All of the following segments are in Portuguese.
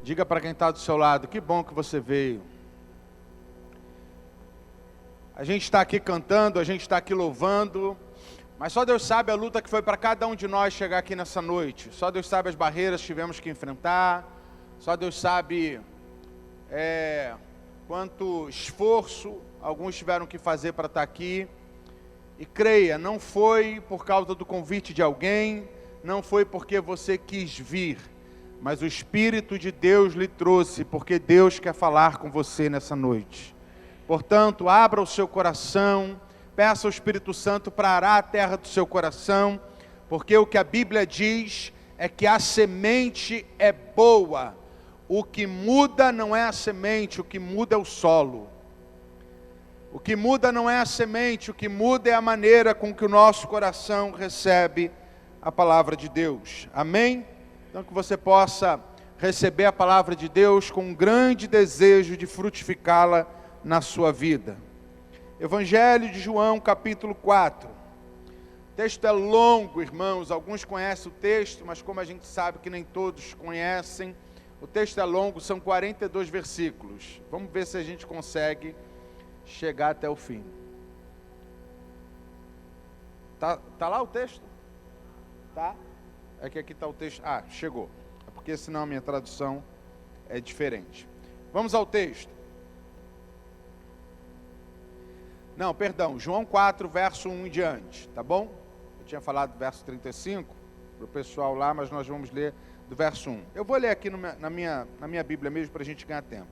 Diga para quem está do seu lado, que bom que você veio. A gente está aqui cantando, a gente está aqui louvando, mas só Deus sabe a luta que foi para cada um de nós chegar aqui nessa noite. Só Deus sabe as barreiras que tivemos que enfrentar, só Deus sabe quanto esforço alguns tiveram que fazer para estar aqui. E creia, não foi por causa do convite de alguém, não foi porque você quis vir, mas o Espírito de Deus lhe trouxe, porque Deus quer falar com você nessa noite. Portanto, abra o seu coração, peça ao Espírito Santo para arar a terra do seu coração, porque o que a Bíblia diz é que a semente é boa. O que muda não é a semente, o que muda é o solo. O que muda não é a semente, o que muda é a maneira com que o nosso coração recebe a palavra de Deus. Amém? Então que você possa receber a palavra de Deus com um grande desejo de frutificá-la na sua vida. Evangelho de João, capítulo 4. O texto é longo, irmãos. Alguns conhecem o texto, mas como a gente sabe que nem todos conhecem, o texto é longo, são 42 versículos. Vamos ver se a gente consegue chegar até o fim. Tá lá o texto? Tá? É que aqui está o texto. Ah, chegou. É porque senão a minha tradução é diferente. Vamos ao texto. Não, perdão. João 4, verso 1 em diante. Tá bom? Eu tinha falado do verso 35 para o pessoal lá, mas nós vamos ler do verso 1. Eu vou ler aqui na minha Bíblia mesmo para a gente ganhar tempo.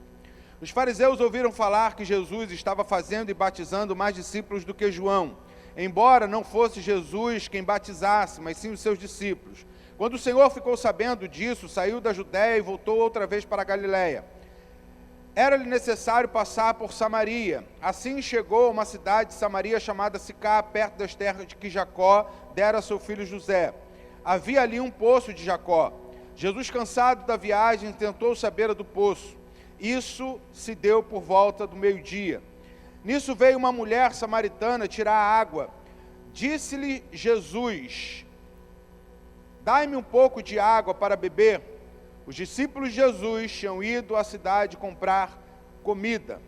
Os fariseus ouviram falar que Jesus estava fazendo e batizando mais discípulos do que João, embora não fosse Jesus quem batizasse, mas sim os seus discípulos. Quando o Senhor ficou sabendo disso, saiu da Judéia e voltou outra vez para a Galiléia. Era-lhe necessário passar por Samaria. Assim chegou a uma cidade de Samaria chamada Sicá, perto das terras de que Jacó dera a seu filho José. Havia ali um poço de Jacó. Jesus, cansado da viagem, tentou saber do poço. Isso se deu por volta do meio-dia. Nisso veio uma mulher samaritana tirar água. Disse-lhe Jesus: dai-me um pouco de água para beber. Os discípulos de Jesus tinham ido à cidade comprar comida.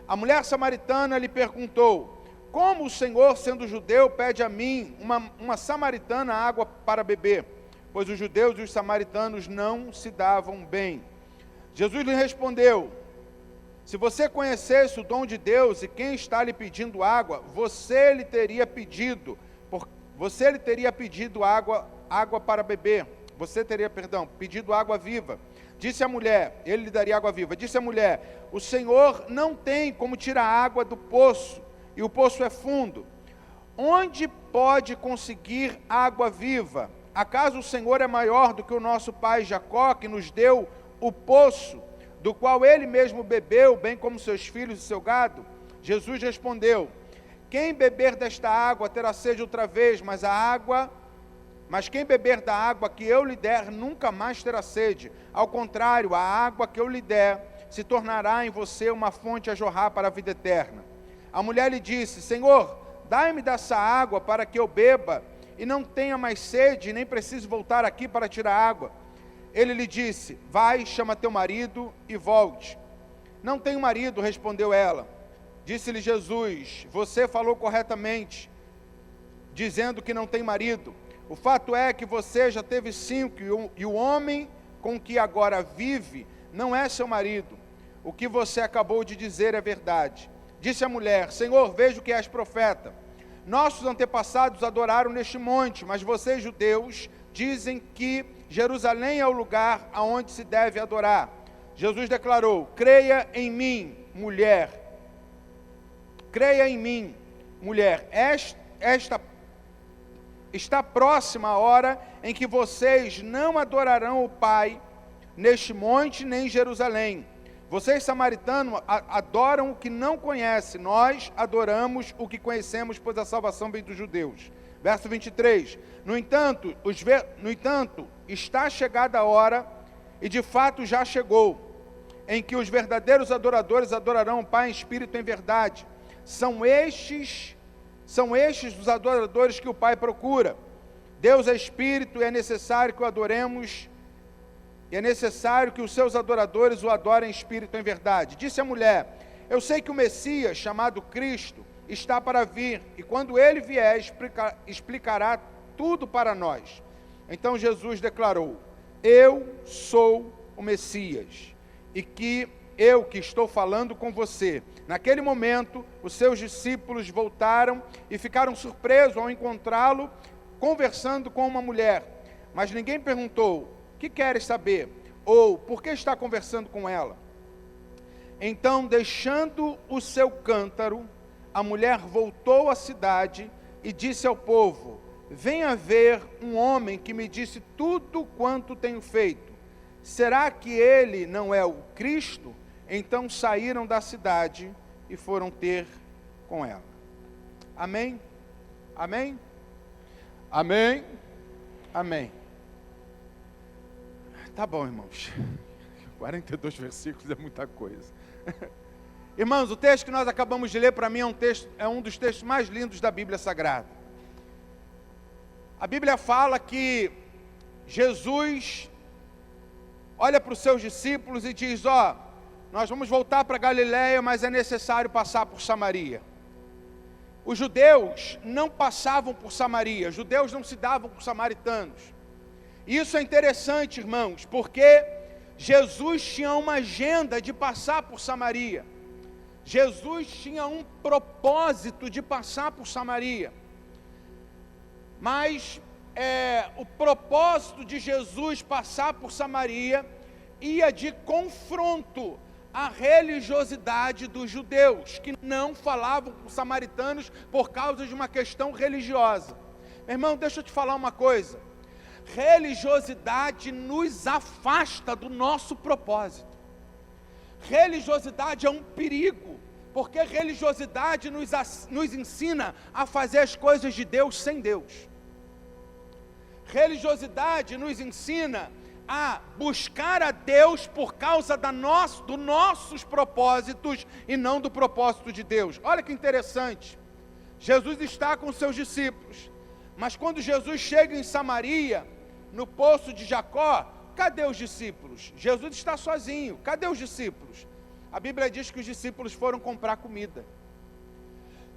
A mulher samaritana lhe perguntou: como o Senhor, sendo judeu, pede a mim, uma samaritana, água para beber? Pois os judeus e os samaritanos não se davam bem. Jesus lhe respondeu: se você conhecesse o dom de Deus e quem está lhe pedindo água, você lhe teria pedido água para beber. Você teria, pedido água viva. Disse a mulher, ele lhe daria água viva. Disse a mulher: o Senhor não tem como tirar água do poço, e o poço é fundo. Onde pode conseguir água viva? Acaso o Senhor é maior do que o nosso pai Jacó, que nos deu o poço, do qual ele mesmo bebeu, bem como seus filhos e seu gado? Jesus respondeu: quem beber desta água terá sede outra vez, mas quem beber da água que eu lhe der nunca mais terá sede. Ao contrário, a água que eu lhe der se tornará em você uma fonte a jorrar para a vida eterna. A mulher lhe disse: Senhor, dai-me dessa água para que eu beba e não tenha mais sede, nem preciso voltar aqui para tirar água. Ele lhe disse: vai, chama teu marido e volte. Não tenho marido, respondeu ela. Disse-lhe Jesus: você falou corretamente, dizendo que não tem marido. O fato é que você já teve 5 e o homem com que agora vive não é seu marido. O que você acabou de dizer é verdade. Disse a mulher: Senhor, vejo que és profeta. Nossos antepassados adoraram neste monte, mas vocês, judeus, dizem que Jerusalém é o lugar aonde se deve adorar. Jesus declarou: creia em mim, mulher. Creia em mim, mulher. Está próxima a hora em que vocês não adorarão o Pai neste monte nem em Jerusalém. Vocês, samaritanos, adoram o que não conhecem. Nós adoramos o que conhecemos, pois a salvação vem dos judeus. Verso 23. No entanto, está chegada a hora, e de fato já chegou, em que os verdadeiros adoradores adorarão o Pai em espírito e em verdade. São estes os adoradores que o Pai procura. Deus é espírito e é necessário que o adoremos e é necessário que os seus adoradores o adorem em espírito e em verdade. Disse a mulher: eu sei que o Messias, chamado Cristo, está para vir, e quando ele vier, explicará tudo para nós. Então Jesus declarou: eu sou o Messias, e que eu que estou falando com você. Naquele momento, os seus discípulos voltaram e ficaram surpresos ao encontrá-lo conversando com uma mulher. Mas ninguém perguntou: o que queres saber? Ou por que está conversando com ela? Então, deixando o seu cântaro, a mulher voltou à cidade e disse ao povo: venha ver um homem que me disse tudo quanto tenho feito. Será que ele não é o Cristo? Então saíram da cidade e foram ter com ela. Amém? Amém? Amém? Amém. Tá bom, irmãos. 42 versículos é muita coisa. Irmãos, o texto que nós acabamos de ler, para mim, é um dos textos mais lindos da Bíblia Sagrada. A Bíblia fala que Jesus olha para os seus discípulos e diz: nós vamos voltar para Galiléia, mas é necessário passar por Samaria. Os judeus não passavam por Samaria, os judeus não se davam por samaritanos. Isso é interessante, irmãos, porque Jesus tinha uma agenda de passar por Samaria. Jesus tinha um propósito de passar por Samaria. Mas o propósito de Jesus passar por Samaria ia de confronto à religiosidade dos judeus, que não falavam com os samaritanos por causa de uma questão religiosa. Meu irmão, deixa eu te falar uma coisa: religiosidade nos afasta do nosso propósito. Religiosidade é um perigo, porque religiosidade nos ensina a fazer as coisas de Deus sem Deus. Religiosidade nos ensina a buscar a Deus por causa dos nossos propósitos e não do propósito de Deus. Olha que interessante, Jesus está com seus discípulos, mas quando Jesus chega em Samaria, no poço de Jacó, cadê os discípulos? Jesus está sozinho, cadê os discípulos? A Bíblia diz que os discípulos foram comprar comida.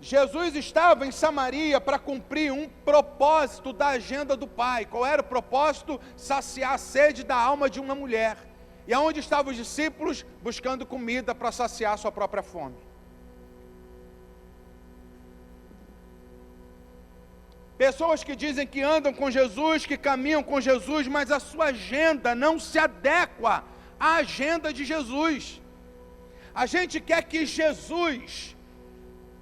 Jesus estava em Samaria para cumprir um propósito da agenda do Pai. Qual era o propósito? Saciar a sede da alma de uma mulher. E aonde estavam os discípulos? Buscando comida para saciar a sua própria fome. Pessoas que dizem que andam com Jesus, que caminham com Jesus, mas a sua agenda não se adequa à agenda de Jesus. A gente quer que Jesus,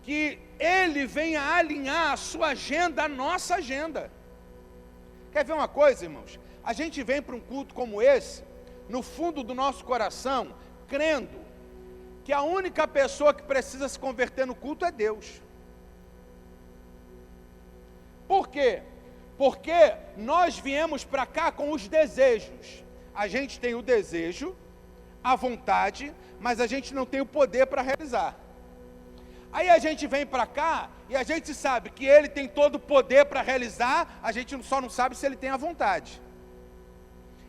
que Ele venha alinhar a sua agenda à nossa agenda. Quer ver uma coisa, irmãos? A gente vem para um culto como esse, no fundo do nosso coração, crendo que a única pessoa que precisa se converter no culto é Deus. Por quê? Porque nós viemos para cá com os desejos. A gente tem o desejo, a vontade, mas a gente não tem o poder para realizar. Aí a gente vem para cá e a gente sabe que Ele tem todo o poder para realizar, a gente só não sabe se Ele tem a vontade.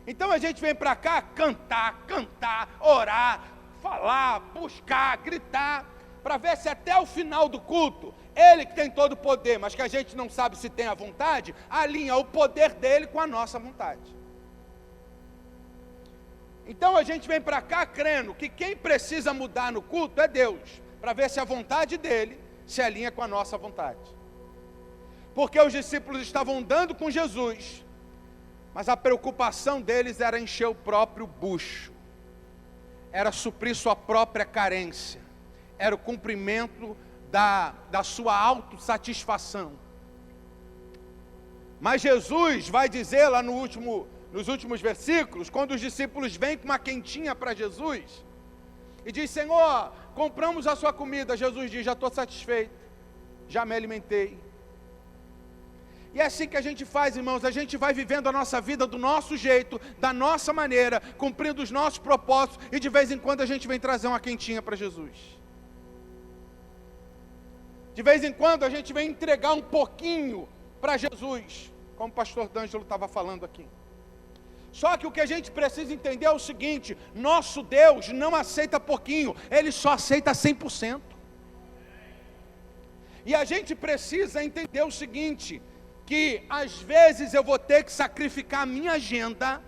Então a gente vem para cá cantar, orar, falar, buscar, gritar, para ver se até o final do culto, Ele que tem todo o poder, mas que a gente não sabe se tem a vontade, alinha o poder dEle com a nossa vontade. Então a gente vem para cá crendo que quem precisa mudar no culto é Deus, para ver se a vontade dEle se alinha com a nossa vontade. Porque os discípulos estavam andando com Jesus, mas a preocupação deles era encher o próprio bucho, era suprir sua própria carência, era o cumprimento da sua autossatisfação. Mas Jesus vai dizer lá nos últimos versículos, quando os discípulos vêm com uma quentinha para Jesus, e diz: Senhor, compramos a sua comida. Jesus diz: já estou satisfeito, já me alimentei. E é assim que a gente faz, irmãos, a gente vai vivendo a nossa vida do nosso jeito, da nossa maneira, cumprindo os nossos propósitos, e de vez em quando a gente vem trazer uma quentinha para Jesus. De vez em quando a gente vem entregar um pouquinho para Jesus, como o pastor D'Angelo estava falando aqui. Só que o que a gente precisa entender é o seguinte: nosso Deus não aceita pouquinho, Ele só aceita 100%. E a gente precisa entender o seguinte, que às vezes eu vou ter que sacrificar a minha agenda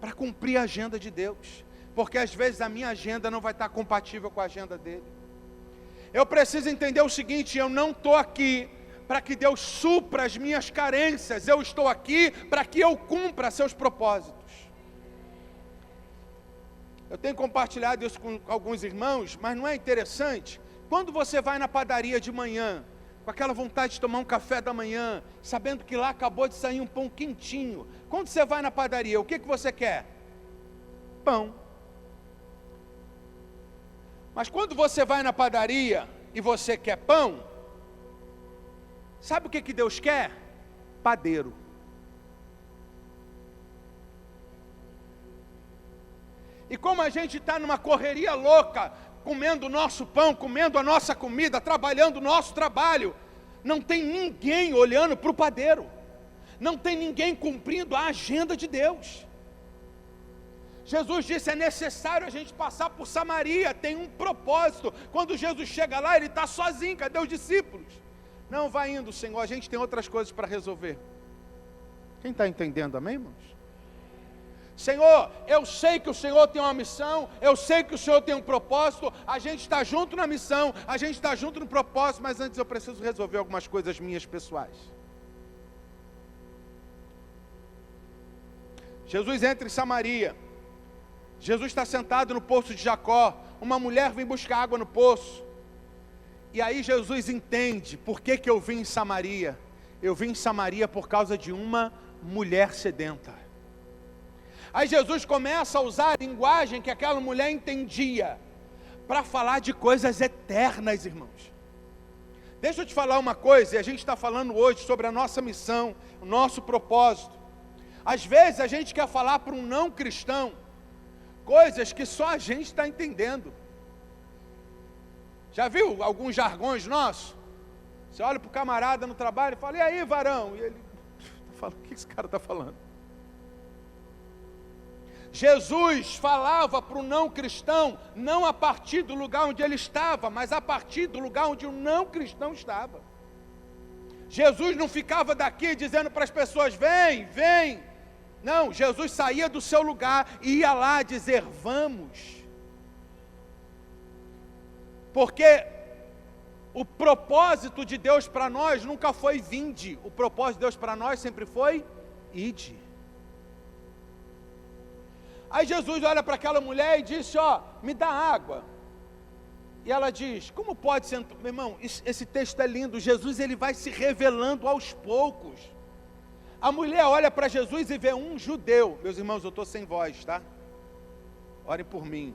para cumprir a agenda de Deus, porque às vezes a minha agenda não vai estar compatível com a agenda dele. Eu preciso entender o seguinte: eu não estou aqui para que Deus supra as minhas carências, eu estou aqui para que eu cumpra seus propósitos. Eu tenho compartilhado isso com alguns irmãos, mas não é interessante? Quando você vai na padaria de manhã, com aquela vontade de tomar um café da manhã, sabendo que lá acabou de sair um pão quentinho, quando você vai na padaria, o que você quer? Pão. Mas quando você vai na padaria e você quer pão, sabe o que Deus quer? Padeiro. E como a gente está numa correria louca, comendo o nosso pão, comendo a nossa comida, trabalhando o nosso trabalho, não tem ninguém olhando para o padeiro, não tem ninguém cumprindo a agenda de Deus. Jesus disse: é necessário a gente passar por Samaria, tem um propósito. Quando Jesus chega lá, ele está sozinho, cadê os discípulos? Não, vai indo, Senhor, a gente tem outras coisas para resolver. Quem está entendendo, amém, irmãos? Senhor, eu sei que o Senhor tem uma missão, eu sei que o Senhor tem um propósito, a gente está junto na missão, a gente está junto no propósito, mas antes eu preciso resolver algumas coisas minhas pessoais. Jesus entra em Samaria, Jesus está sentado no poço de Jacó, uma mulher vem buscar água no poço, e aí Jesus entende, por que eu vim em Samaria? Eu vim em Samaria por causa de uma mulher sedenta. Aí Jesus começa a usar a linguagem que aquela mulher entendia, para falar de coisas eternas, irmãos. Deixa eu te falar uma coisa, e a gente está falando hoje sobre a nossa missão, o nosso propósito. Às vezes a gente quer falar para um não cristão, coisas que só a gente está entendendo. Já viu alguns jargões nossos? Você olha para o camarada no trabalho e fala: e aí, varão? E ele fala: o que esse cara está falando? Jesus falava para o não cristão, não a partir do lugar onde ele estava, mas a partir do lugar onde o não cristão estava. Jesus não ficava daqui dizendo para as pessoas: vem, vem. Não, Jesus saía do seu lugar e ia lá dizer: vamos. Porque o propósito de Deus para nós nunca foi vinde, o propósito de Deus para nós sempre foi ide. Aí Jesus olha para aquela mulher e disse: ó, me dá água. E ela diz: como pode ser? Meu irmão, esse texto é lindo. Jesus, ele vai se revelando aos poucos. A mulher olha para Jesus e vê um judeu. Meus irmãos, eu estou sem voz, tá? Orem por mim.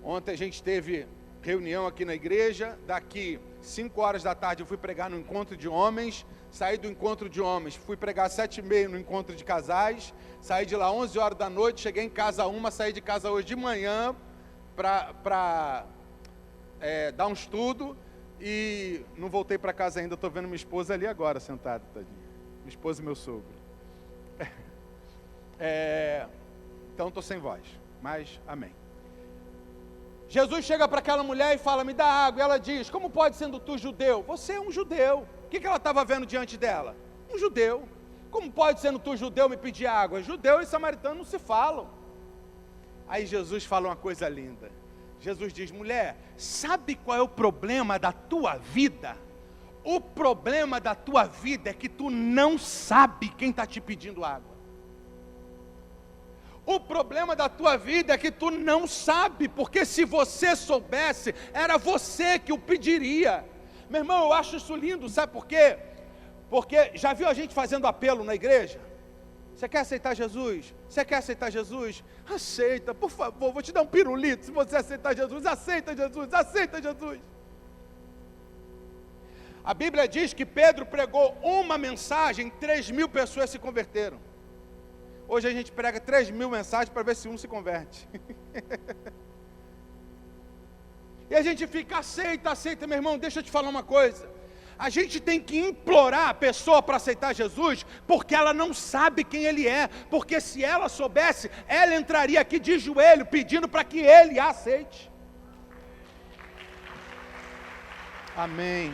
Ontem a gente teve reunião aqui na igreja. Daqui 5 horas da tarde eu fui pregar no encontro de homens. Saí do encontro de homens, fui pregar 7h30 no encontro de casais. Saí de lá 11 horas da noite, cheguei em casa 1, saí de casa hoje de manhã para dar um estudo e não voltei para casa ainda. Estou vendo minha esposa ali agora, sentada, tadinha. Minha esposa e meu sogro. Então estou sem voz, mas amém. Jesus chega para aquela mulher e fala: me dá água. E ela diz: como pode, sendo tu judeu? Você é um judeu. O que ela estava vendo diante dela? Um judeu. Como pode, sendo tu judeu, me pedir água? Judeu e samaritano não se falam. Aí Jesus fala uma coisa linda. Jesus diz: mulher, sabe qual é o problema da tua vida? O problema da tua vida é que tu não sabe quem está te pedindo água. O problema da tua vida é que tu não sabe, porque se você soubesse, era você que o pediria. Meu irmão, eu acho isso lindo, sabe por quê? Porque já viu a gente fazendo apelo na igreja? Você quer aceitar Jesus? Você quer aceitar Jesus? Aceita, por favor, vou te dar um pirulito se você aceitar Jesus. Aceita Jesus, aceita Jesus. A Bíblia diz que Pedro pregou uma mensagem, 3.000 pessoas se converteram. Hoje a gente prega 3.000 mensagens para ver se um se converte. E a gente fica: aceita, aceita. Meu irmão, deixa eu te falar uma coisa. A gente tem que implorar a pessoa para aceitar Jesus, porque ela não sabe quem Ele é. Porque se ela soubesse, ela entraria aqui de joelho, pedindo para que Ele a aceite. Amém.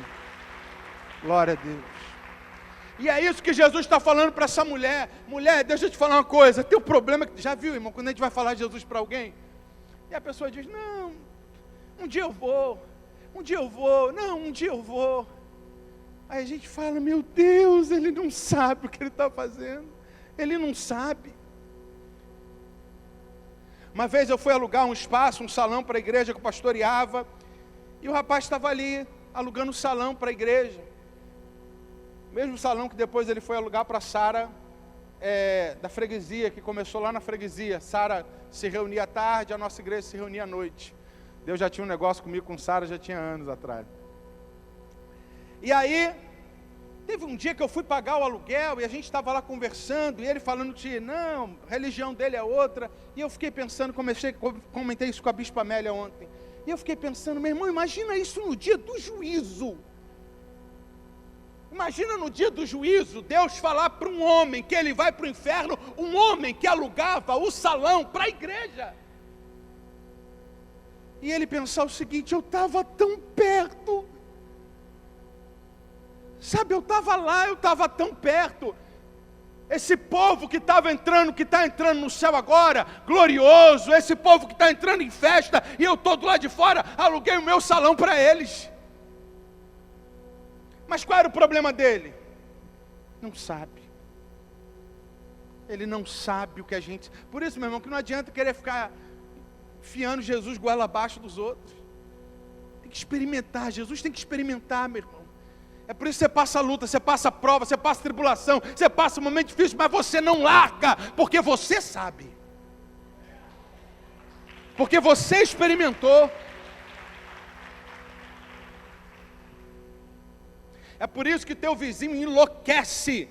Glória a Deus. E é isso que Jesus está falando para essa mulher. Mulher, deixa eu te falar uma coisa. Teu problema, já viu, irmão, quando a gente vai falar de Jesus para alguém, e a pessoa diz, não, um dia eu vou, não, um dia eu vou. Aí a gente fala, meu Deus, ele não sabe o que ele está fazendo. Ele não sabe. Uma vez eu fui alugar um espaço, um salão para a igreja que eu pastoreava, e o rapaz estava ali, alugando um salão para a igreja. O mesmo salão que depois ele foi alugar para a Sara, da freguesia, que começou lá na freguesia. Sara se reunia à tarde, a nossa igreja se reunia à noite. Deus já tinha um negócio comigo com Sara, já tinha anos atrás. E aí, teve um dia que eu fui pagar o aluguel, e a gente estava lá conversando, e ele falando que, não, a religião dele é outra, e eu fiquei pensando, comentei isso com a Bispa Amélia ontem, e eu fiquei pensando, meu irmão, imagina isso no dia do juízo. Imagina no dia do juízo, Deus falar para um homem que ele vai para o inferno, um homem que alugava o salão para a igreja. E ele pensar o seguinte, eu estava tão perto. Sabe, eu estava lá, eu estava tão perto. Esse povo que estava entrando, que está entrando no céu agora, glorioso, esse povo que está entrando em festa, e eu estou do lado de fora, aluguei o meu salão para eles. Mas qual era o problema dele? Não sabe. Ele não sabe o que a gente... Por isso, meu irmão, que não adianta querer ficar enfiando Jesus goela abaixo dos outros. Tem que experimentar, Jesus tem que experimentar, meu irmão. É por isso que você passa luta, você passa prova, você passa tribulação, você passa um momento difícil, mas você não larga, porque você sabe. Porque você experimentou. É por isso que teu vizinho enlouquece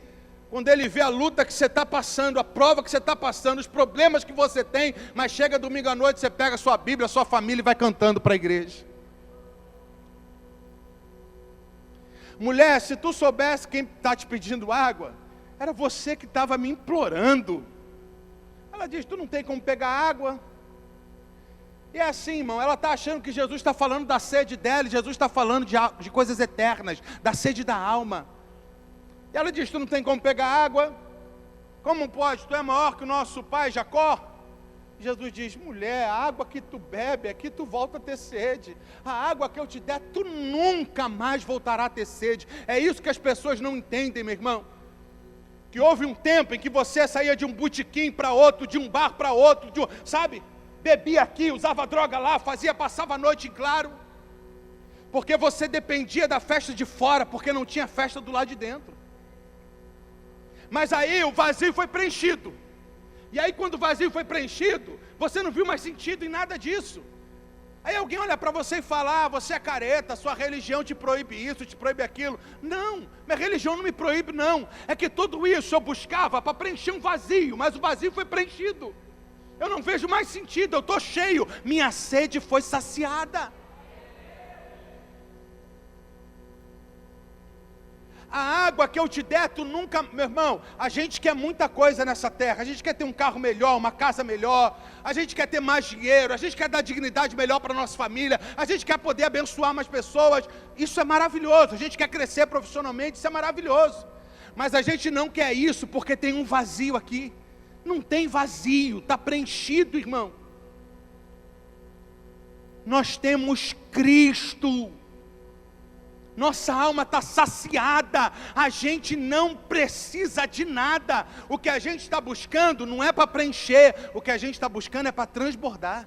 quando ele vê a luta que você está passando, a prova que você está passando, os problemas que você tem, mas chega domingo à noite, você pega a sua Bíblia, a sua família e vai cantando para a igreja. Mulher, se tu soubesse quem está te pedindo água, era você que estava me implorando. Ela diz, tu não tem como pegar água. E é assim, irmão, ela está achando que Jesus está falando da sede dela, e Jesus está falando de coisas eternas, da sede da alma. E ela diz, tu não tem como pegar água? Como pode? Tu é maior que o nosso pai Jacó? E Jesus diz, mulher, a água que tu bebe, aqui tu volta a ter sede. A água que eu te der, tu nunca mais voltará a ter sede. É isso que as pessoas não entendem, meu irmão. Que houve um tempo em que você saía de um botequim para outro, de um bar para outro, sabe? Bebia aqui, usava droga lá, passava a noite em claro, porque você dependia da festa de fora, porque não tinha festa do lado de dentro. Mas aí o vazio foi preenchido, e aí quando o vazio foi preenchido, você não viu mais sentido em nada disso. Aí alguém olha para você e fala, você é careta, sua religião te proíbe isso, te proíbe aquilo. Não, minha religião não me proíbe não, é que tudo isso eu buscava para preencher um vazio, mas o vazio foi preenchido. Eu não vejo mais sentido, eu estou cheio, minha sede foi saciada. A água que eu te der, tu nunca... Meu irmão, a gente quer muita coisa nessa terra, a gente quer ter um carro melhor, uma casa melhor, a gente quer ter mais dinheiro, a gente quer dar dignidade melhor para a nossa família, a gente quer poder abençoar mais pessoas, isso é maravilhoso, a gente quer crescer profissionalmente, isso é maravilhoso. Mas a gente não quer isso porque tem um vazio aqui. Não tem vazio, está preenchido, irmão. Nós temos Cristo. Nossa alma está saciada. A gente não precisa de nada. O que a gente está buscando não é para preencher. O que a gente está buscando é para transbordar.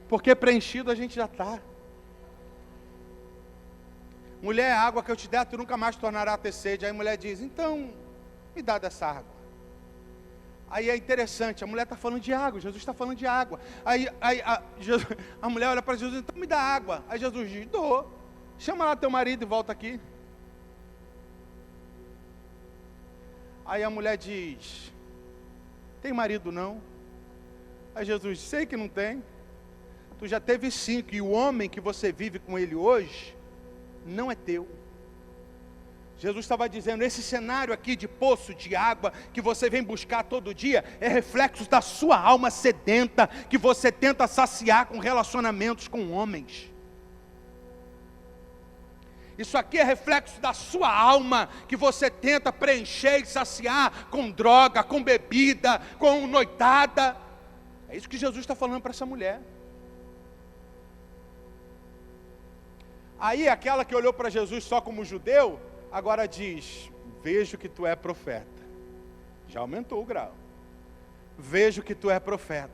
Porque preenchido a gente já está. Mulher, a água que eu te der, tu nunca mais tornará a ter sede. Aí a mulher diz, então, me dá dessa água. Aí é interessante, a mulher está falando de água, Jesus está falando de água. Aí a mulher olha para Jesus, então me dá água. Aí Jesus diz, dou, chama lá teu marido e volta aqui. Aí a mulher diz, tem marido não? Aí Jesus diz, sei que não tem. Tu já teve 5, e o homem que você vive com ele hoje, não é teu. Jesus estava dizendo, esse cenário aqui de poço de água que você vem buscar todo dia é reflexo da sua alma sedenta que você tenta saciar com relacionamentos com homens. Isso aqui é reflexo da sua alma que você tenta preencher e saciar com droga, com bebida, com noitada. É isso que Jesus está falando para essa mulher. Aí aquela que olhou para Jesus só como judeu, agora diz, vejo que tu é profeta. Já aumentou o grau. Vejo que tu é profeta.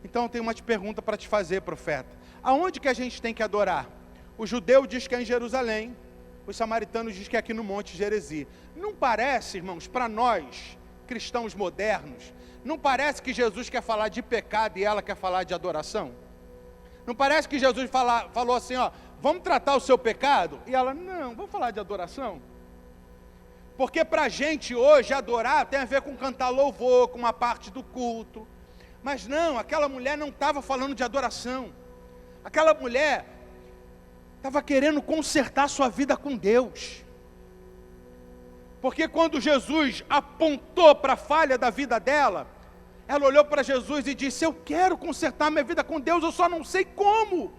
Então eu tenho uma pergunta para te fazer, profeta. Aonde que a gente tem que adorar? O judeu diz que é em Jerusalém. Os samaritanos dizem que é aqui no Monte Gerizim. Não parece, irmãos, para nós, cristãos modernos, não parece que Jesus quer falar de pecado e ela quer falar de adoração? Não parece que Jesus falou assim, ó, vamos tratar o seu pecado? E ela, não, vamos falar de adoração. Porque para a gente hoje, adorar tem a ver com cantar louvor, com uma parte do culto. Mas não, aquela mulher não estava falando de adoração. Aquela mulher estava querendo consertar sua vida com Deus. Porque quando Jesus apontou para a falha da vida dela, ela olhou para Jesus e disse, eu quero consertar minha vida com Deus, eu só não sei como.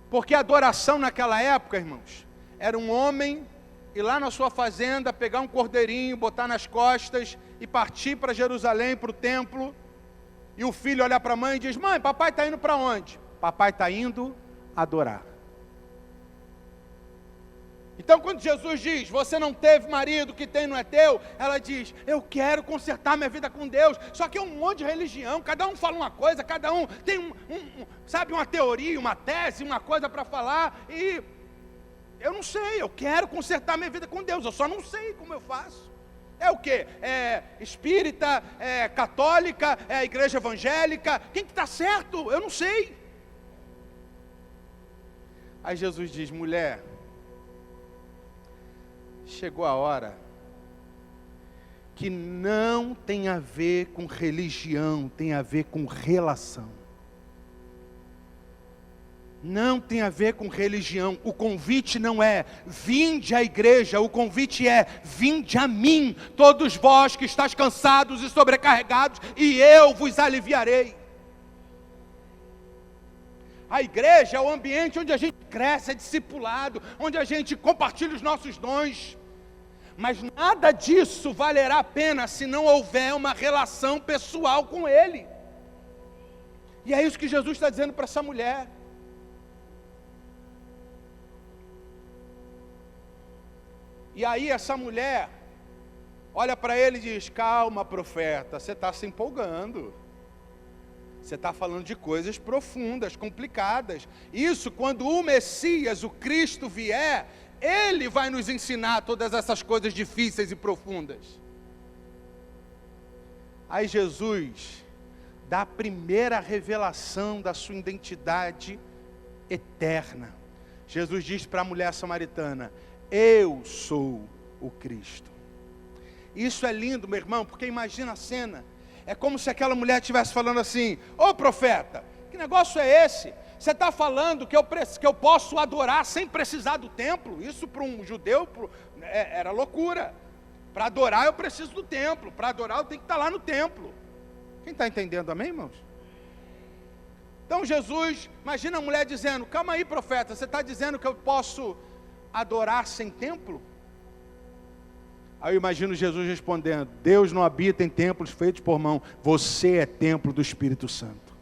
Porque a adoração naquela época, irmãos, era um homem ir lá na sua fazenda, pegar um cordeirinho, botar nas costas e partir para Jerusalém, para o templo. E o filho olhar para a mãe e diz, mãe, papai está indo para onde? Papai está indo adorar. Então quando Jesus diz, você não teve marido, que tem não é teu, ela diz, eu quero consertar minha vida com Deus. Só que é um monte de religião, cada um fala uma coisa, cada um tem sabe, uma teoria, uma tese, uma coisa para falar, e eu não sei, eu quero consertar minha vida com Deus, eu só não sei como eu faço. É o quê? É espírita, é católica, é a igreja evangélica, quem que está certo? Eu não sei. Aí Jesus diz, mulher, chegou a hora que não tem a ver com religião, tem a ver com relação. Não tem a ver com religião. O convite não é vinde à igreja, o convite é vinde a mim, todos vós que estáis cansados e sobrecarregados, e eu vos aliviarei. A igreja é o ambiente onde a gente cresce, é discipulado, onde a gente compartilha os nossos dons. Mas nada disso valerá a pena se não houver uma relação pessoal com Ele. E é isso que Jesus está dizendo para essa mulher. E aí essa mulher olha para ele e diz, calma, profeta, você está se empolgando. Você está falando de coisas profundas, complicadas. Isso, quando o Messias, o Cristo vier, Ele vai nos ensinar todas essas coisas difíceis e profundas. Aí Jesus dá a primeira revelação da sua identidade eterna. Jesus diz para a mulher samaritana, eu sou o Cristo. Isso é lindo, meu irmão, porque imagina a cena. É como se aquela mulher estivesse falando assim, ô profeta, que negócio é esse? Você está falando que eu posso adorar sem precisar do templo? Isso para um judeu era loucura. Para adorar eu preciso do templo, para adorar eu tenho que estar lá no templo. Quem está entendendo, amém, irmãos? Então Jesus, imagina a mulher dizendo, calma aí profeta, você está dizendo que eu posso adorar sem templo? Aí eu imagino Jesus respondendo, Deus não habita em templos feitos por mão, você é templo do Espírito Santo.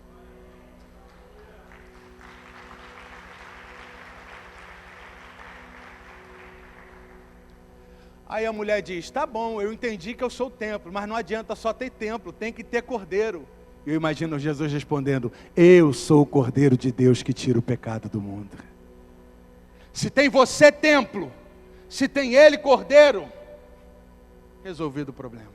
Aí a mulher diz, tá bom, eu entendi que eu sou o templo, mas não adianta só ter templo, tem que ter cordeiro. E eu imagino Jesus respondendo, eu sou o cordeiro de Deus que tira o pecado do mundo. Se tem você templo, se tem ele cordeiro, resolvido o problema.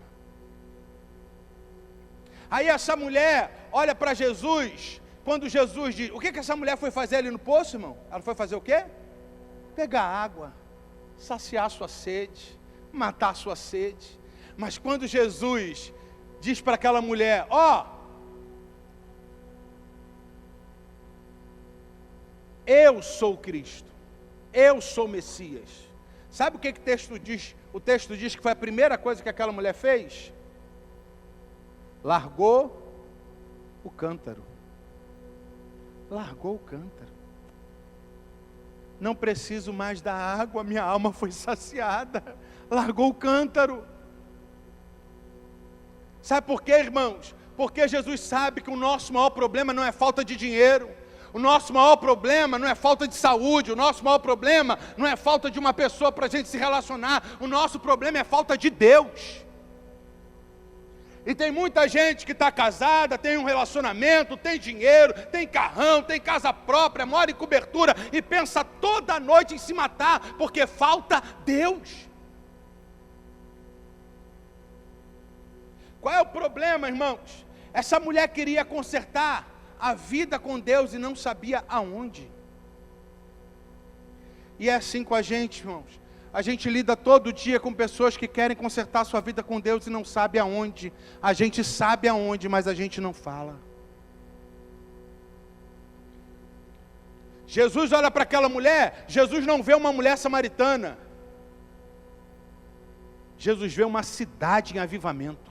Aí essa mulher olha para Jesus, quando Jesus diz, o que essa mulher foi fazer ali no poço, irmão? Ela foi fazer o quê? Pegar água, saciar sua sede, matar sua sede. Mas quando Jesus diz para aquela mulher, eu sou Cristo, eu sou Messias. Sabe o que o texto diz? O texto diz que foi a primeira coisa que aquela mulher fez? Largou o cântaro. Largou o cântaro. Não preciso mais da água, minha alma foi saciada. Largou o cântaro. Sabe por quê, irmãos? Porque Jesus sabe que o nosso maior problema não é falta de dinheiro. O nosso maior problema não é falta de saúde. O nosso maior problema não é falta de uma pessoa para a gente se relacionar. O nosso problema é falta de Deus. E tem muita gente que está casada, tem um relacionamento, tem dinheiro, tem carrão, tem casa própria, mora em cobertura e pensa toda noite em se matar, porque falta Deus. Qual é o problema, irmãos? Essa mulher queria consertar a vida com Deus e não sabia aonde. E é assim com a gente, irmãos. A gente lida todo dia com pessoas que querem consertar sua vida com Deus e não sabe aonde. A gente sabe aonde, mas a gente não fala. Jesus olha para aquela mulher, Jesus não vê uma mulher samaritana. Jesus vê uma cidade em avivamento.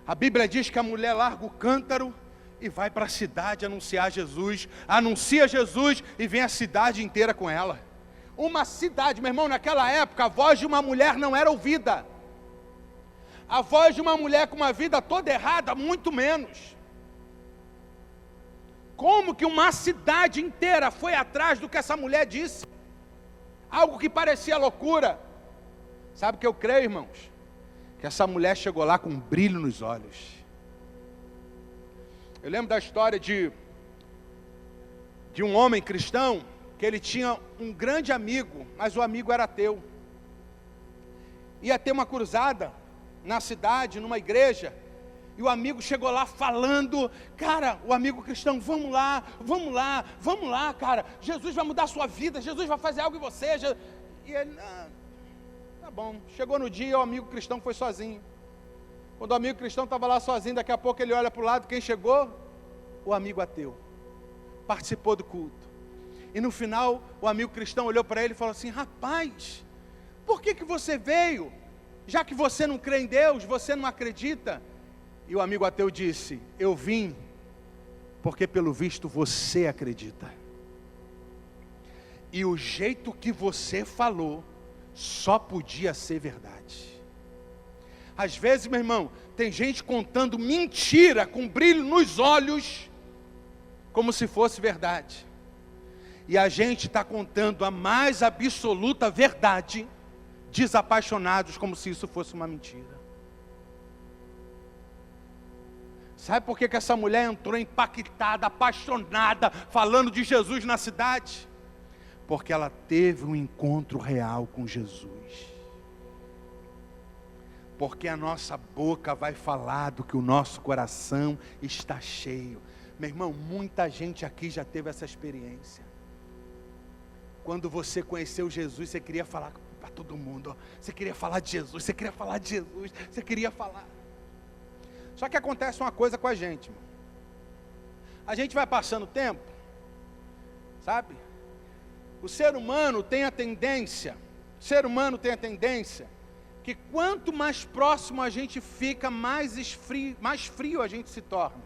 A Bíblia diz que a mulher larga o cântaro e vai para a cidade anunciar Jesus. Anuncia Jesus e vem a cidade inteira com ela. Uma cidade, meu irmão, naquela época a voz de uma mulher não era ouvida. A voz de uma mulher com uma vida toda errada, muito menos. Como que uma cidade inteira foi atrás do que essa mulher disse? Algo que parecia loucura. Sabe o que eu creio, irmãos? Que essa mulher chegou lá com um brilho nos olhos. Eu lembro da história de um homem cristão, que ele tinha um grande amigo, mas o amigo era ateu. Ia ter uma cruzada na cidade, numa igreja, e o amigo chegou lá falando, cara, o amigo cristão, vamos lá, cara, Jesus vai mudar a sua vida, Jesus vai fazer algo em você. E ele, tá bom. Chegou no dia, o amigo cristão foi sozinho. Quando o amigo cristão estava lá sozinho, daqui a pouco ele olha para o lado, quem chegou? O amigo ateu. Participou do culto. E no final, o amigo cristão olhou para ele e falou assim, rapaz, por que você veio? Já que você não crê em Deus, você não acredita? E o amigo ateu disse, eu vim, porque pelo visto você acredita. E o jeito que você falou, só podia ser verdade. Às vezes, meu irmão, tem gente contando mentira com brilho nos olhos, como se fosse verdade. E a gente está contando a mais absoluta verdade, desapaixonados, como se isso fosse uma mentira. Sabe por que essa mulher entrou impactada, apaixonada, falando de Jesus na cidade? Porque ela teve um encontro real com Jesus. Porque a nossa boca vai falar do que o nosso coração está cheio. Meu irmão, muita gente aqui já teve essa experiência. Quando você conheceu Jesus, você queria falar para todo mundo. Você queria falar de Jesus, você queria falar de Jesus, você queria falar. Só que acontece uma coisa com a gente, irmão. A gente vai passando o tempo, sabe? O ser humano tem a tendência que quanto mais próximo a gente fica, mais frio a gente se torna.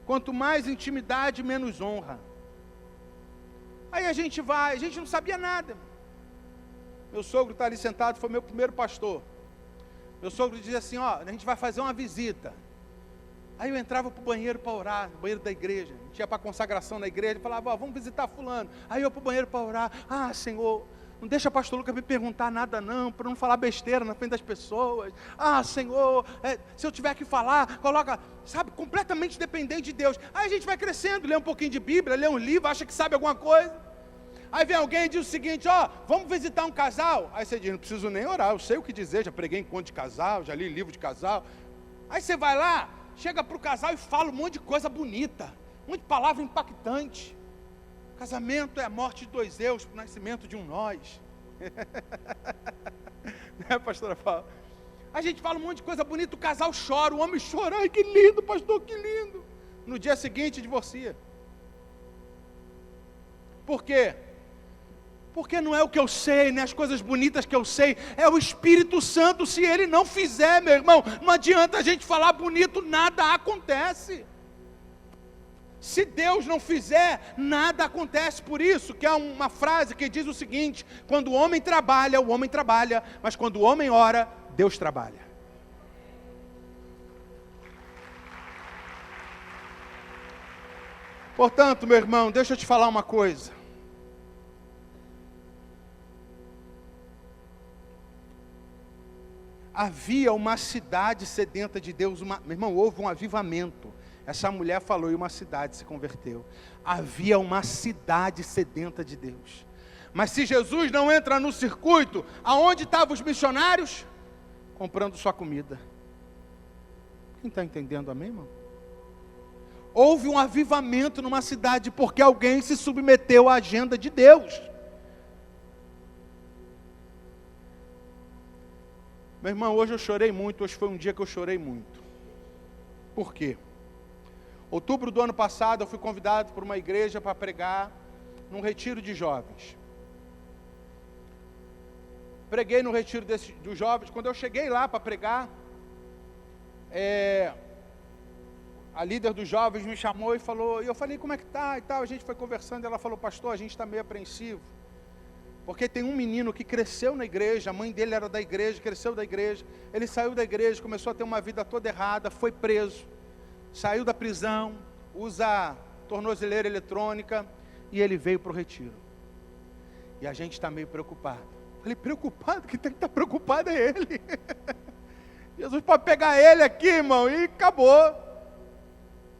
Quanto mais intimidade, menos honra. Aí a gente não sabia nada. Meu sogro está ali sentado, foi meu primeiro pastor. Meu sogro dizia assim, ó, a gente vai fazer uma visita. Aí eu entrava para o banheiro para orar, no banheiro da igreja. A gente ia para a consagração na igreja, falava, ó, vamos visitar fulano. Aí eu para o banheiro para orar. Ah, Senhor, não deixa o pastor Lucas me perguntar nada não, para não falar besteira na frente das pessoas. Ah, Senhor, se eu tiver que falar, coloca, sabe, completamente dependente de Deus. Aí a gente vai crescendo, lê um pouquinho de Bíblia, lê um livro, acha que sabe alguma coisa. Aí vem alguém e diz o seguinte, ó, vamos visitar um casal. Aí você diz, não preciso nem orar, eu sei o que dizer, já preguei encontro de casal, já li livro de casal. Aí você vai lá, chega para o casal e fala um monte de coisa bonita, um monte de palavra impactante. Casamento é a morte de dois eus, o nascimento de um nós. Né, pastora Paula? A gente fala um monte de coisa bonita, o casal chora, o homem chora, ai que lindo, pastor, que lindo. No dia seguinte, divorcia. Por quê? Porque não é o que eu sei, nem as coisas bonitas que eu sei, é o Espírito Santo. Se Ele não fizer, meu irmão, não adianta a gente falar bonito, nada acontece. Se Deus não fizer, nada acontece. Por isso que há uma frase que diz o seguinte: quando o homem trabalha, mas quando o homem ora, Deus trabalha. Portanto, meu irmão, deixa eu te falar uma coisa. Havia uma cidade sedenta de Deus, meu irmão, houve um avivamento. Essa mulher falou e uma cidade se converteu. Havia uma cidade sedenta de Deus. Mas se Jesus não entra no circuito, aonde estavam os missionários? Comprando sua comida. Quem está entendendo, amém, irmão? Houve um avivamento numa cidade porque alguém se submeteu à agenda de Deus. Meu irmão, hoje eu chorei muito, hoje foi um dia que eu chorei muito. Por quê? Outubro do ano passado eu fui convidado por uma igreja para pregar num retiro de jovens. Preguei no retiro dos jovens. Quando eu cheguei lá para pregar, a líder dos jovens me chamou e falou, e eu falei, como é que tá e tal, a gente foi conversando, e ela falou, pastor, a gente está meio apreensivo, porque tem um menino que cresceu na igreja, a mãe dele era da igreja, cresceu da igreja, ele saiu da igreja, começou a ter uma vida toda errada, foi preso, saiu da prisão, usa tornozeleira eletrônica, e ele veio para o retiro. E a gente está meio preocupado. Falei, preocupado? Quem tem que estar preocupado é ele. Jesus pode pegar ele aqui, irmão, e acabou.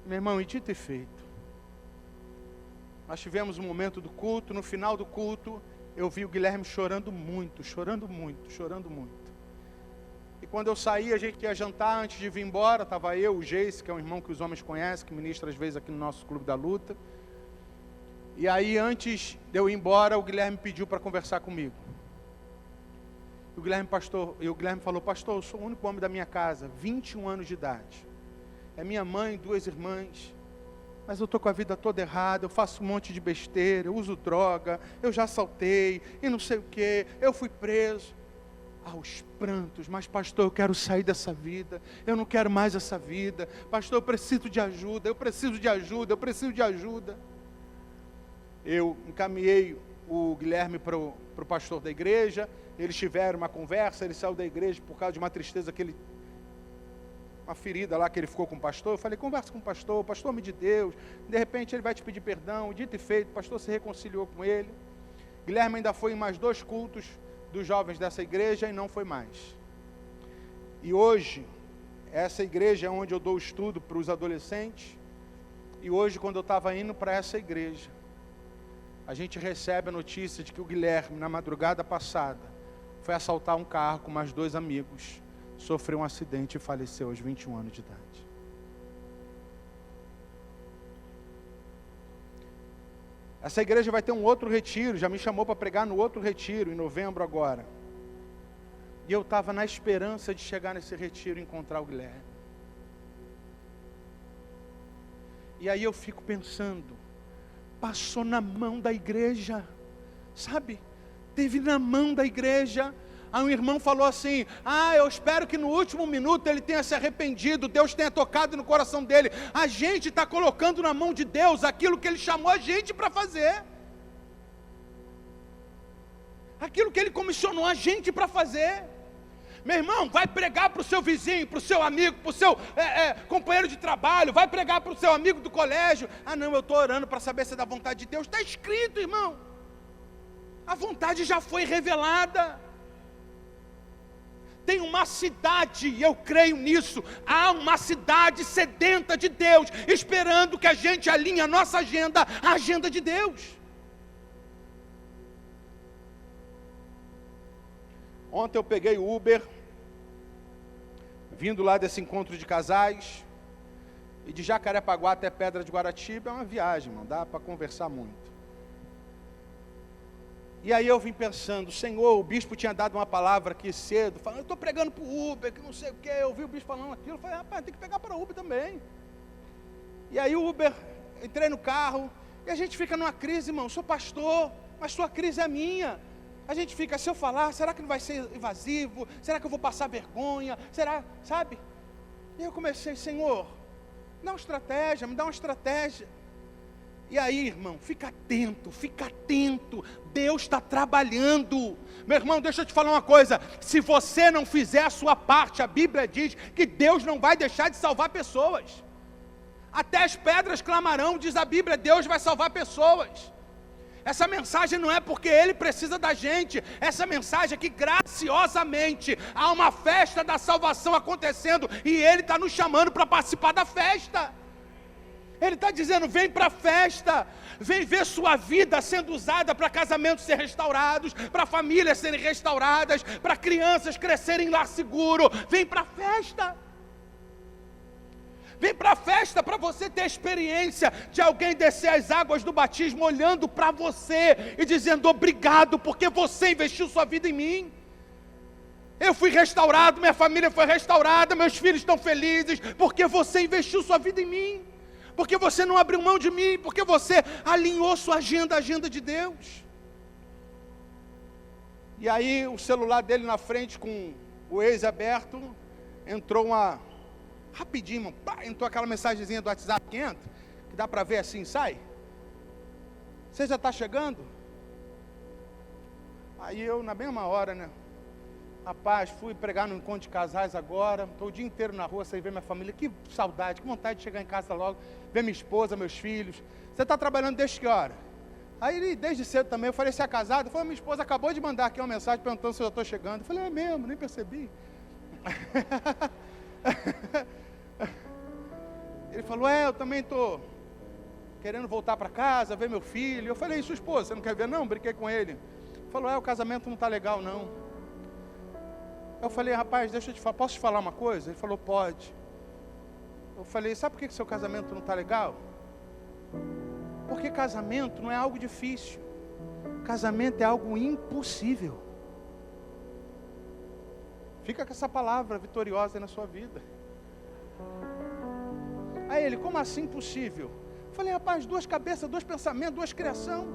Meu irmão, e dito e feito. Nós tivemos um momento do culto, no final do culto, eu vi o Guilherme chorando muito, chorando muito, chorando muito. E quando eu saí, a gente ia jantar, antes de vir embora, estava eu, o Geice, que é um irmão que os homens conhecem, que ministra às vezes aqui no nosso Clube da Luta. E aí, antes de eu ir embora, o Guilherme pediu para conversar comigo. E o Guilherme falou, pastor, eu sou o único homem da minha casa, 21 anos de idade. É minha mãe, 2 irmãs, mas eu estou com a vida toda errada, eu faço um monte de besteira, eu uso droga, eu já assaltei, e não sei o que, eu fui preso. Aos prantos, mas pastor, eu quero sair dessa vida, eu não quero mais essa vida, pastor, eu preciso de ajuda, eu preciso de ajuda, eu preciso de ajuda. Eu encaminhei o Guilherme para o pastor da igreja, eles tiveram uma conversa, ele saiu da igreja por causa de uma tristeza uma ferida lá que ele ficou com o pastor. Eu falei, conversa com o pastor homem de Deus, de repente ele vai te pedir perdão. Dito e feito, o pastor se reconciliou com ele. Guilherme ainda foi em mais 2 cultos dos jovens dessa igreja e não foi mais. E hoje, essa igreja é onde eu dou estudo para os adolescentes, e hoje, quando eu estava indo para essa igreja, a gente recebe a notícia de que o Guilherme, na madrugada passada, foi assaltar um carro com mais 2 amigos, sofreu um acidente e faleceu aos 21 anos de idade. Essa igreja vai ter um outro retiro, já me chamou para pregar no outro retiro, em novembro agora. E eu estava na esperança de chegar nesse retiro e encontrar o Guilherme. E aí eu fico pensando, passou na mão da igreja, sabe? Teve na mão da igreja. Aí um irmão falou assim, eu espero que no último minuto ele tenha se arrependido, Deus tenha tocado no coração dele. A gente está colocando na mão de Deus aquilo que Ele chamou a gente para fazer. Aquilo que Ele comissionou a gente para fazer. Meu irmão, vai pregar para o seu vizinho, para o seu amigo, para o seu companheiro de trabalho, vai pregar para o seu amigo do colégio. Não, eu estou orando para saber se é da vontade de Deus. Está escrito, irmão. A vontade já foi revelada. Tem uma cidade, e eu creio nisso, há uma cidade sedenta de Deus, esperando que a gente alinhe a nossa agenda à agenda de Deus. Ontem eu peguei o Uber, vindo lá desse encontro de casais, e de Jacarepaguá até Pedra de Guaratiba é uma viagem, não dá para conversar muito. E aí eu vim pensando, Senhor, o bispo tinha dado uma palavra aqui cedo, falando, eu estou pregando para o Uber, que não sei o que, eu ouvi o bispo falando aquilo, eu falei, rapaz, tem que pegar para o Uber também. E aí o Uber, entrei no carro, E a gente fica numa crise, irmão. Sou pastor, mas sua crise é minha. A gente fica, se eu falar, será que não vai ser invasivo? Será que eu vou passar vergonha? Será, sabe? E eu comecei, Senhor, me dá uma estratégia, me dá uma estratégia. E aí, irmão, fica atento, Deus está trabalhando. Meu irmão, deixa eu te falar uma coisa, se você não fizer a sua parte, a Bíblia diz que Deus não vai deixar de salvar pessoas. Até as pedras clamarão, diz a Bíblia, Deus vai salvar pessoas. Essa mensagem não é porque Ele precisa da gente, essa mensagem é que graciosamente há uma festa da salvação acontecendo e Ele está nos chamando para participar da festa. Ele está dizendo, vem para a festa, vem ver sua vida sendo usada para casamentos serem restaurados, para famílias serem restauradas, para crianças crescerem em lar seguro, vem para a festa. Vem para a festa para você ter a experiência de alguém descer as águas do batismo olhando para você e dizendo obrigado porque você investiu sua vida em mim. Eu fui restaurado, minha família foi restaurada, meus filhos estão felizes porque você investiu sua vida em mim. Porque você não abriu mão de mim, porque você alinhou sua agenda à agenda de Deus. E aí o celular dele na frente com o Waze aberto, entrou uma... Rapidinho, irmão, entrou aquela mensagenzinha do WhatsApp que entra, que dá para ver assim, sai. Você já está chegando? Aí eu, na mesma hora, né? Rapaz, fui pregar no encontro de casais agora, estou o dia inteiro na rua sem ver minha família, que saudade, que vontade de chegar em casa logo, ver minha esposa, meus filhos. Você está trabalhando desde que hora? Aí desde cedo também, eu falei, você é casado? Eu falei, minha esposa acabou de mandar aqui uma mensagem perguntando se eu estou chegando. Eu falei, é mesmo, nem percebi. Ele falou, eu também estou querendo voltar para casa, ver meu filho. Eu falei, e sua esposa, você não quer ver não? Brinquei com ele. Ele falou, o casamento não está legal não. Eu falei, rapaz, deixa eu te falar, posso te falar uma coisa? Ele falou, pode. Eu falei, sabe por que seu casamento não está legal? Porque casamento não é algo difícil. Casamento é algo impossível. Fica com essa palavra vitoriosa aí na sua vida. Aí ele, como assim impossível? Eu falei, rapaz, duas cabeças, dois pensamentos, duas criações.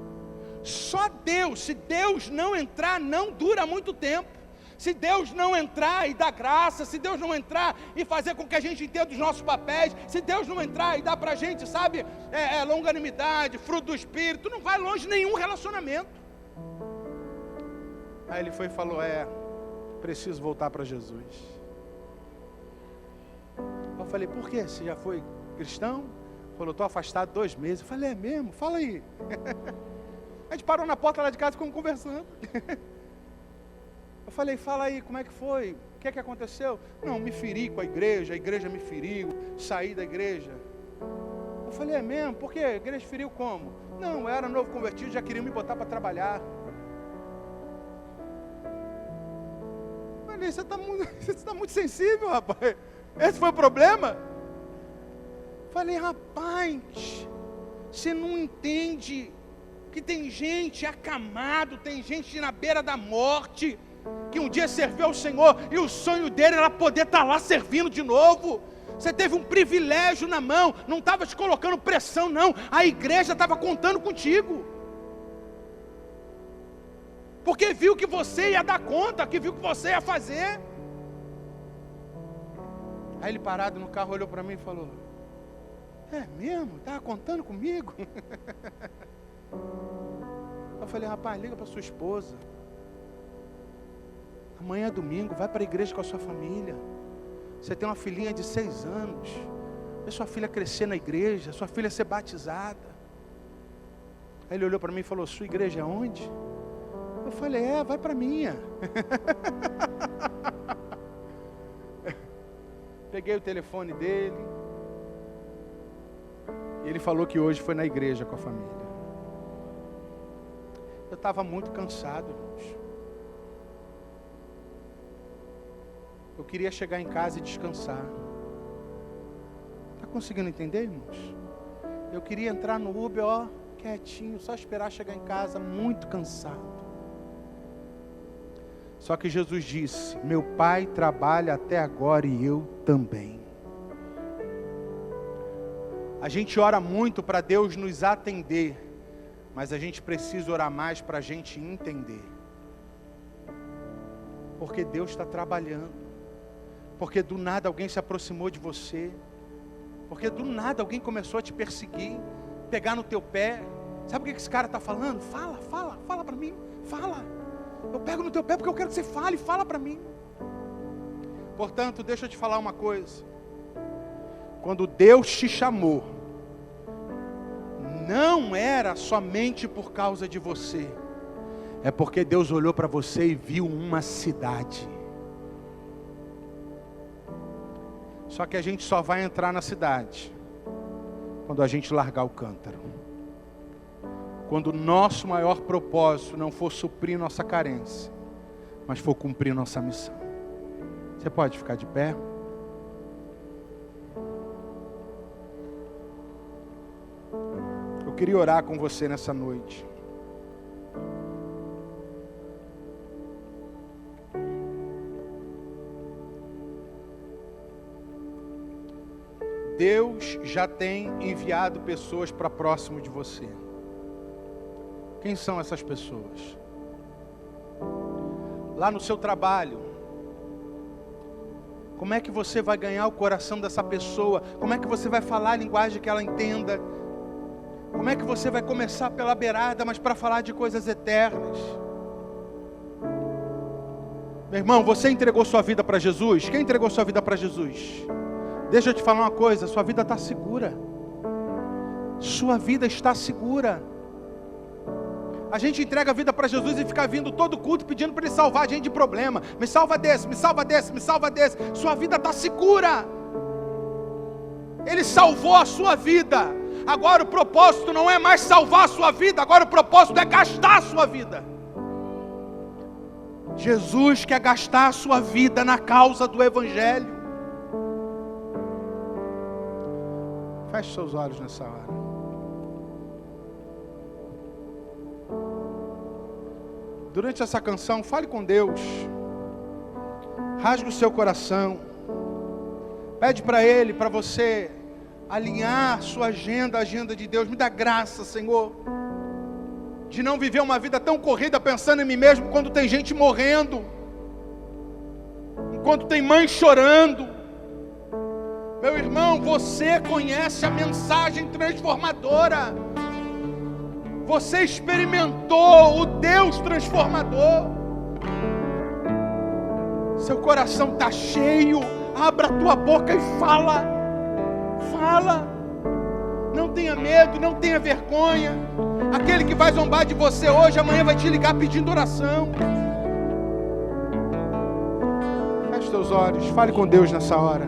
Só Deus, se Deus não entrar, não dura muito tempo. Se Deus não entrar e dar graça, se Deus não entrar e fazer com que a gente entenda os nossos papéis, se Deus não entrar e dar pra gente, sabe, longanimidade, fruto do Espírito, não vai longe nenhum relacionamento. Aí ele foi e falou, preciso voltar para Jesus. Eu falei, por quê? Você já foi cristão? Ele falou, estou afastado 2 meses. Eu falei, é mesmo? Fala aí. A gente parou na porta lá de casa e ficamos conversando. Eu falei, fala aí, como é que foi? O que é que aconteceu? Não, me feri com a igreja me feriu, saí da igreja. Eu falei, é mesmo? Por quê? A igreja feriu como? Não, eu era novo convertido, já queriam me botar para trabalhar. Eu falei, você está muito sensível, rapaz. Esse foi o problema? Eu falei, rapaz, você não entende que tem gente acamado, tem gente na beira da morte, que um dia serviu ao Senhor e o sonho dele era poder estar lá servindo de novo. Você teve um privilégio na mão, não estava te colocando pressão não, a igreja estava contando contigo, porque viu que você ia dar conta, que viu que você ia fazer. Aí ele parado no carro olhou para mim e falou, é mesmo? Estava contando comigo? Eu falei, rapaz, liga para sua esposa. Amanhã é domingo, vai para a igreja com a sua família. Você tem uma filhinha de 6 anos. Vê sua filha crescer na igreja, sua filha ser batizada. Aí ele olhou para mim e falou, sua igreja é onde? Eu falei, vai para a minha. Peguei o telefone dele. E ele falou que hoje foi na igreja com a família. Eu estava muito cansado, irmãos. Eu queria chegar em casa e descansar. Está conseguindo entender, irmãos? Eu queria entrar no Uber, quietinho, só esperar chegar em casa, muito cansado. Só que Jesus disse, meu pai trabalha até agora e eu também. A gente ora muito para Deus nos atender, mas a gente precisa orar mais para a gente entender. Porque Deus está trabalhando. Porque do nada alguém se aproximou de você. Porque do nada alguém começou a te perseguir, pegar no teu pé. Sabe o que esse cara está falando? Fala para mim, fala. Eu pego no teu pé porque eu quero que você fala para mim. Portanto, deixa eu te falar uma coisa. Quando Deus te chamou, não era somente por causa de você. É porque Deus olhou para você e viu uma cidade. Só que a gente só vai entrar na cidade quando a gente largar o cântaro. Quando o nosso maior propósito não for suprir nossa carência, mas for cumprir nossa missão. Você pode ficar de pé? Eu queria orar com você nessa noite. Deus já tem enviado pessoas para próximo de você. Quem são essas pessoas? Lá no seu trabalho, como é que você vai ganhar o coração dessa pessoa? Como é que você vai falar a linguagem que ela entenda? Como é que você vai começar pela beirada, mas para falar de coisas eternas? Meu irmão, você entregou sua vida para Jesus? Quem entregou sua vida para Jesus? Deixa eu te falar uma coisa, sua vida está segura. Sua vida está segura. A gente entrega a vida para Jesus e fica vindo todo culto pedindo para Ele salvar a gente de problema. Me salva desse, me salva desse, me salva desse. Sua vida está segura. Ele salvou a sua vida. Agora o propósito não é mais salvar a sua vida. Agora o propósito é gastar a sua vida. Jesus quer gastar a sua vida na causa do Evangelho. Feche seus olhos nessa hora. Durante essa canção, fale com Deus. Rasgue o seu coração. Pede para Ele, para você alinhar sua agenda, a agenda de Deus. Me dá graça, Senhor, de não viver uma vida tão corrida pensando em mim mesmo quando tem gente morrendo, enquanto tem mãe chorando. Meu irmão, você conhece a mensagem transformadora. Você experimentou o Deus transformador. Seu coração está cheio. Abra a tua boca e fala. Fala. Não tenha medo, não tenha vergonha. Aquele que vai zombar de você hoje, amanhã vai te ligar pedindo oração. Feche teus olhos, fale com Deus nessa hora.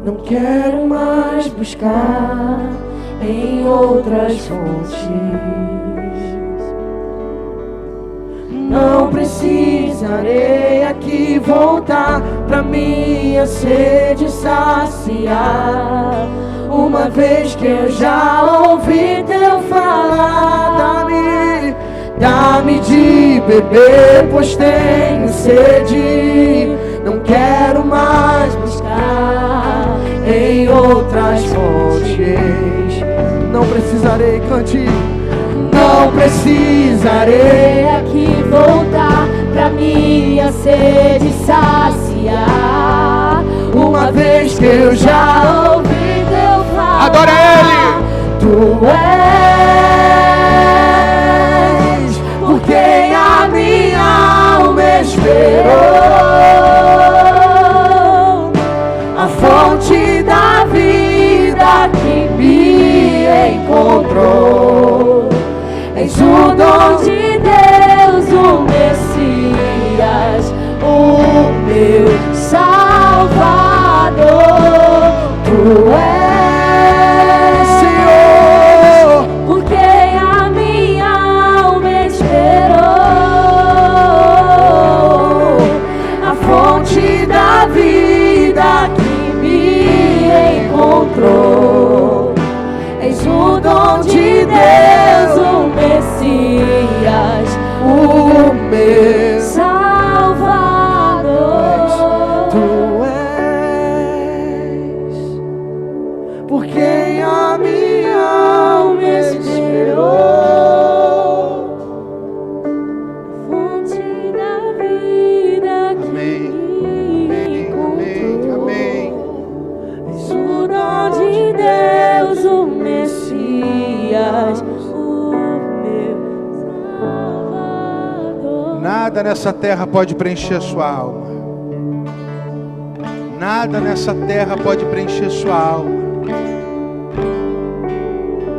Não quero mais buscar em outras fontes. Não precisarei aqui voltar pra minha sede saciar. Uma vez que eu já ouvi teu falar, dá-me de beber, pois tenho sede. Não quero mais buscar em outras fontes. Não precisarei, cante. Não precisarei aqui voltar pra minha sede saciar. Uma vez que eu já ouvi teu falar, adora Ele. Tu és por quem a minha alma esperou, a fonte da vida que me encontrou. És o dom de Deus, o Messias, o meu Salvador. Tu és, Senhor, por quem a minha alma esperou, a fonte da vida que me encontrou. És o dom de Deus, o Messias, o meu Salvador. Tu és Nada nessa terra pode preencher a sua alma. Nada nessa terra pode preencher sua alma.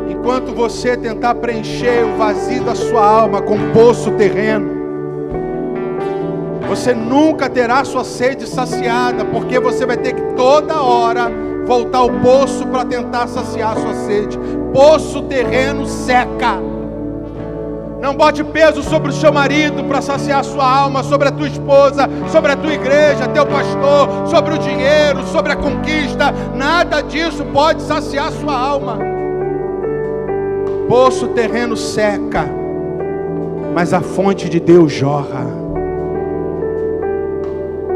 Enquanto você tentar preencher o vazio da sua alma com um poço terreno, você nunca terá sua sede saciada, porque você vai ter que toda hora voltar ao poço para tentar saciar sua sede. Poço terreno seca. Não bote peso sobre o seu marido para saciar a sua alma, sobre a tua esposa, sobre a tua igreja, teu pastor, sobre o dinheiro, sobre a conquista. Nada disso pode saciar a sua alma. Poço terreno seca, mas a fonte de Deus jorra.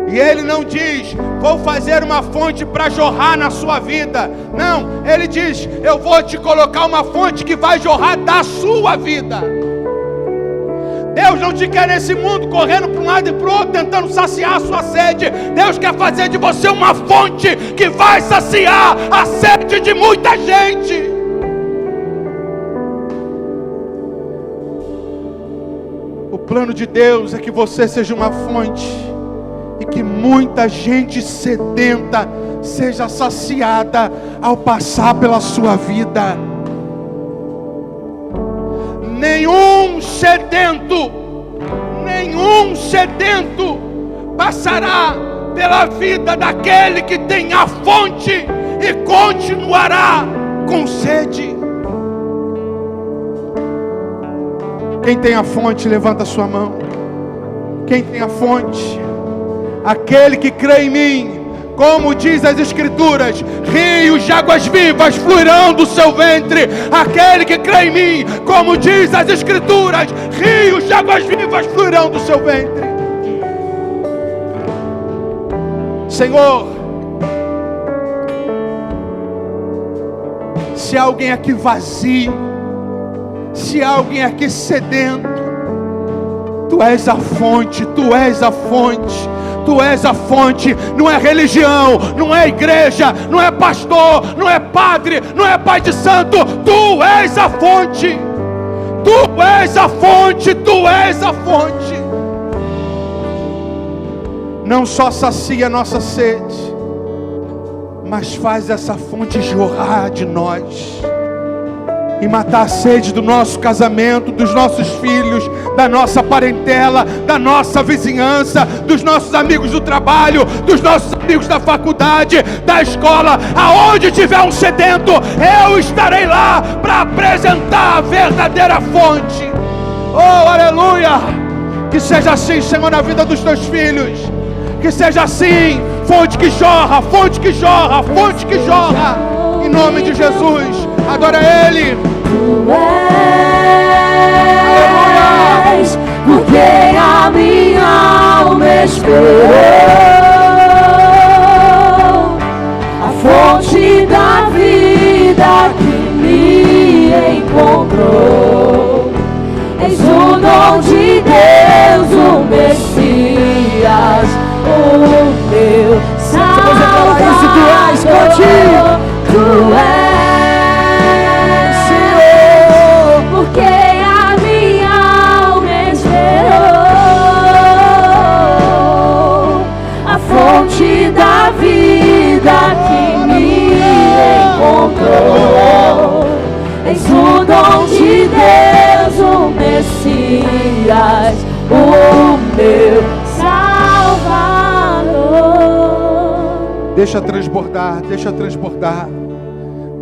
E Ele não diz, vou fazer uma fonte para jorrar na sua vida. Não, Ele diz, eu vou te colocar uma fonte que vai jorrar da sua vida. Deus não te quer nesse mundo correndo para um lado e para o outro, tentando saciar a sua sede. Deus quer fazer de você uma fonte que vai saciar a sede de muita gente. O plano de Deus é que você seja uma fonte e que muita gente sedenta seja saciada ao passar pela sua vida. Nenhum sedento passará pela vida daquele que tem a fonte e continuará com sede. Quem tem a fonte, levanta a sua mão. Quem tem a fonte? Aquele que crê em mim, como diz as Escrituras, rios de águas vivas fluirão do seu ventre. Aquele que crê em mim, como diz as Escrituras, rios de águas vivas fluirão do seu ventre. Senhor, se há alguém aqui vazio, se há alguém aqui sedento, Tu és a fonte, Tu és a fonte. Tu és a fonte, não é religião, não é igreja, não é pastor, não é padre, não é pai de santo. Tu és a fonte, Tu és a fonte, Tu és a fonte. Não só sacia nossa sede, mas faz essa fonte jorrar de nós e matar a sede do nosso casamento, dos nossos filhos, da nossa parentela, da nossa vizinhança, dos nossos amigos do trabalho, dos nossos amigos da faculdade, da escola. Aonde tiver um sedento, eu estarei lá para apresentar a verdadeira fonte. Oh, aleluia! Que seja assim, Senhor, na vida dos teus filhos. Que seja assim, fonte que jorra, fonte que jorra, fonte que jorra. Em nome de Jesus. Adora Ele. Tu és, porque a minha alma esperou, a fonte da vida que me encontrou. És o dom de Deus, o Messias, o meu Salvador. Isso Tu és, cante. Tu és. Porque a minha alma esperou, a fonte da vida que me encontrou. És o dom de Deus, o Messias, o meu Salvador. Deixa transbordar, deixa transbordar.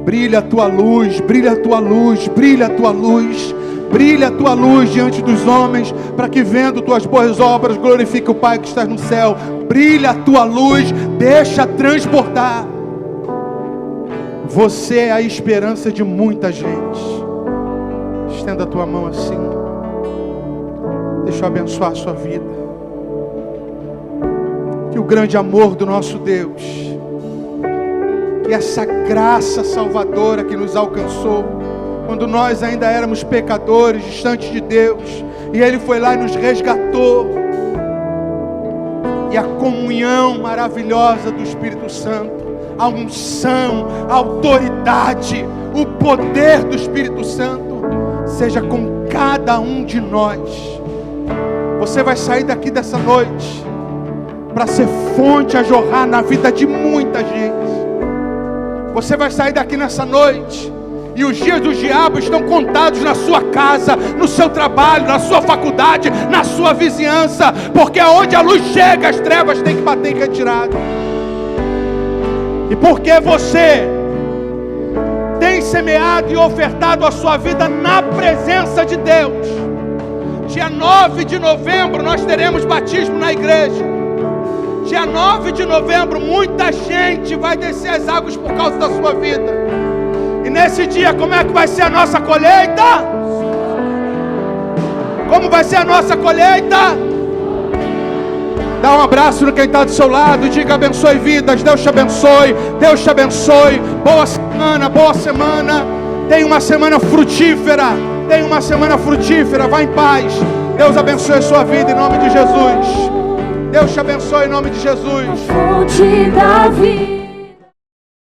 Brilha a tua luz, brilha a tua luz, brilha a tua luz, brilha a tua luz diante dos homens, para que vendo tuas boas obras glorifique o Pai que está no céu. Brilha a tua luz, deixa transbordar. Você é a esperança de muita gente. Estenda a tua mão assim. Deixa eu abençoar a sua vida. Que o grande amor do nosso Deus, que essa graça salvadora que nos alcançou, quando nós ainda éramos pecadores, distantes de Deus, e Ele foi lá e nos resgatou, e a comunhão maravilhosa do Espírito Santo, a unção, a autoridade, o poder do Espírito Santo, seja com cada um de nós, Você vai sair daqui dessa noite para ser fonte a jorrar na vida de muita gente. Você vai sair daqui nessa noite e os dias do diabo estão contados na sua casa, no seu trabalho, na sua faculdade, na sua vizinhança, porque aonde a luz chega, as trevas têm que bater em retirada. E porque você tem semeado e ofertado a sua vida na presença de Deus, dia 9 de novembro nós teremos batismo na igreja. Dia 9 de novembro, muita gente vai descer as águas por causa da sua vida. E nesse dia, como é que vai ser a nossa colheita? Como vai ser a nossa colheita? Dá um abraço no quem está do seu lado, diga abençoe vidas, Deus te abençoe, Deus te abençoe. Boa semana, boa semana. Tenha uma semana frutífera, tenha uma semana frutífera, vá em paz. Deus abençoe a sua vida em nome de Jesus. Deus te abençoe em nome de Jesus. A fonte da vida.